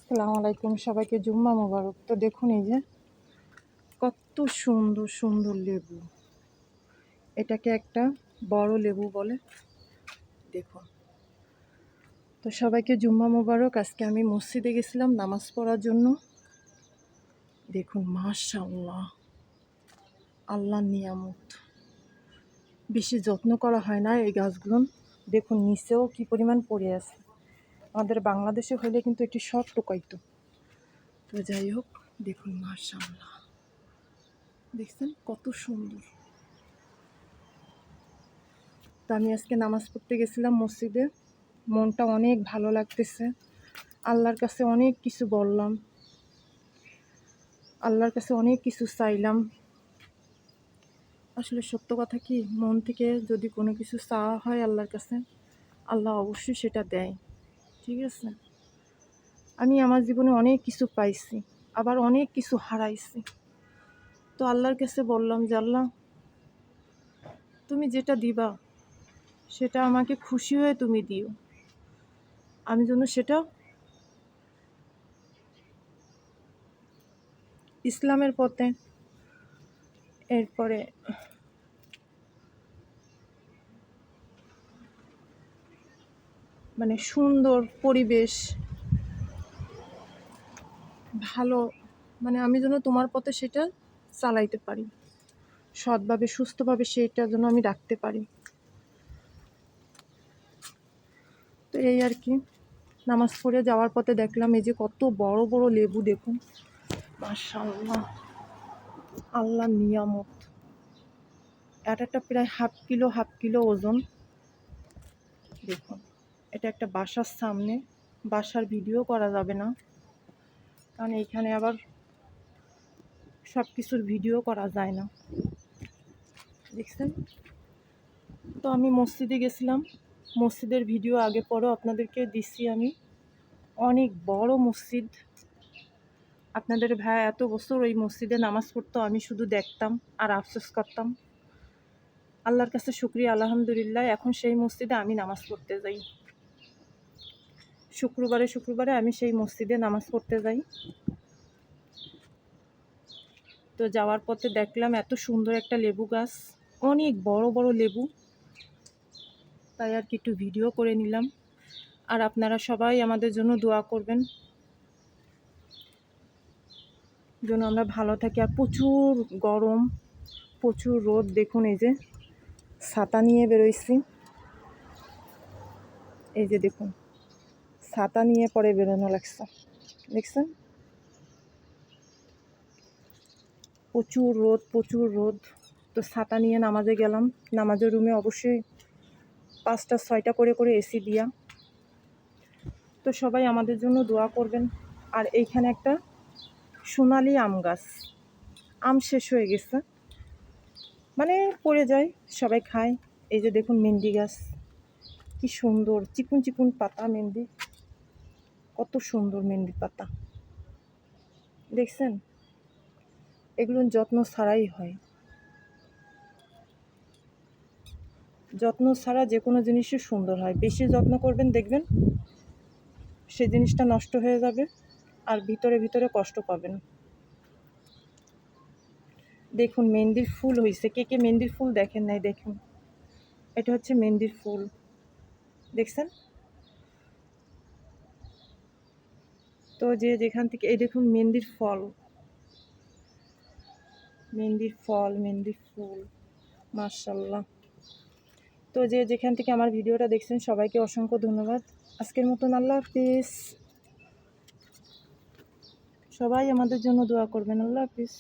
আসসালামু আলাইকুম, সবাইকে জুম্মা মোবারক। তো দেখুন এই যে কত সুন্দর সুন্দর লেবু, এটাকে একটা বড় লেবু বলে। দেখুন, তো সবাইকে জুম্মা মোবারক। আজকে আমি মসজিদে গেছিলাম নামাজ পড়ার জন্য। দেখুন মাশাআল্লাহ, আল্লাহর নিয়ামত। বেশি যত্ন করা হয় না এই গাছগুলো। দেখুন নিচেও কি পরিমাণ পড়ে আছে। আমাদের বাংলাদেশে হলে কিন্তু এটি সব টোকাইতো। তো যাই হোক, দেখুন মাশাআল্লাহ, দেখছেন কত সুন্দর। তো আমি আজকে নামাজ পড়তে গেছিলাম মসজিদে, মনটা অনেক ভালো লাগতেছে। আল্লাহর কাছে অনেক কিছু বললাম, আল্লাহর কাছে অনেক কিছু চাইলাম। আসলে সত্য কথা কি, মন থেকে যদি কোনো কিছু চাওয়া হয় আল্লাহর কাছে, আল্লাহ অবশ্যই সেটা দেয়। ঠিক আছে, আমি আমার জীবনে অনেক কিছু পাইছি, আবার অনেক কিছু হারাইছি। তো আল্লাহর কাছে বললাম যে আল্লাহ, তুমি যেটা দিবা সেটা আমাকে খুশি হয়ে তুমি দিও, আমি যেন সেটা ইসলামের পথে, এরপরে মানে সুন্দর পরিবেশ, ভালো, মানে আমি যেন তোমার পথে সেটা চালাইতে পারি, সৎভাবে সুস্থভাবে সেটা যেন আমি রাখতে পারি। তো এই আর কি, নামাজ পড়ে যাওয়ার পথে দেখলাম এই যে কত বড় বড় লেবু। দেখুন মাশাআল্লাহ, আল্লাহর নিয়ামত। একটা প্রায় হাফ কিলো ওজন। দেখুন, এটা একটা বাসার সামনে, বাসার ভিডিও করা যাবে না কারণ এইখানে আবার সব কিছুর ভিডিও করা যায় না। দেখছেন, তো আমি মসজিদে গেছিলাম, মসজিদের ভিডিও আগে পরেও আপনাদেরকে দিচ্ছি আমি। অনেক বড় মসজিদ। আপনাদের ভাই এত বছর ওই মসজিদে নামাজ পড়তো, আমি শুধু দেখতাম আর আফসোস করতাম। আল্লাহর কাছে শুকরিয়া, আলহামদুলিল্লাহ, এখন সেই মসজিদে আমি নামাজ পড়তে যাই। শুক্রবারে আমি সেই মসজিদে নামাজ পড়তে যাই। তো যাওয়ার পথে দেখলাম এত সুন্দর একটা লেবু গাছ, অনেক বড় বড় লেবু, তাই আর কি একটু ভিডিও করে নিলাম। আর আপনারা সবাই আমাদের জন্য দোয়া করবেন যেন আমরা ভালো থাকি। আর প্রচুর গরম, প্রচুর রোদ। দেখুন এই যে ছাতা নিয়ে বেরোইছি, এই যে দেখুন ছাতা নিয়ে পরে বেরোনো লাগছে। দেখছেন প্রচুর রোদ, প্রচুর রোদ। তো ছাতা নিয়ে নামাজে গেলাম। নামাজের রুমে অবশ্যই 5টা 6টা করে এসি দিয়া। তো সবাই আমাদের জন্য দোয়া করবেন। আর এইখানে একটা সোনালি আম গাছ, আম শেষ হয়ে গেছে, মানে পড়ে যায়, সবাই খায়। এই যে দেখুন মেহেন্দি গাছ, কি সুন্দর চিকুন চিকুন পাতা, মেহেন্দি, কত সুন্দর মেহেন্দির পাতা। দেখছেন, এগুলো যত্ন ছাড়াই হয়। যত্ন ছাড়া যে কোনো জিনিসই সুন্দর হয়। বেশি যত্ন করবেন দেখবেন সেই জিনিসটা নষ্ট হয়ে যাবে আর ভিতরে ভিতরে কষ্ট পাবেন। দেখুন মেহেন্দির ফুল হয়েছে, কে কে মেহেন্দির ফুল দেখেন নাই দেখুন, এটা হচ্ছে মেহেন্দির ফুল। দেখছেন, তো যে যেখান থেকে, এই দেখুন মেহেন্দির ফল, মেহেন্দির ফল, মেহেন্দির ফুল, মাশাআল্লাহ। তো যে যেখান থেকে আমার ভিডিওটা দেখছেন সবাইকে অসংখ্য ধন্যবাদ। আজকের মতন আল্লাহ হাফিজ। সবাই আমাদের জন্য দোয়া করবেন। আল্লাহ হাফিজ।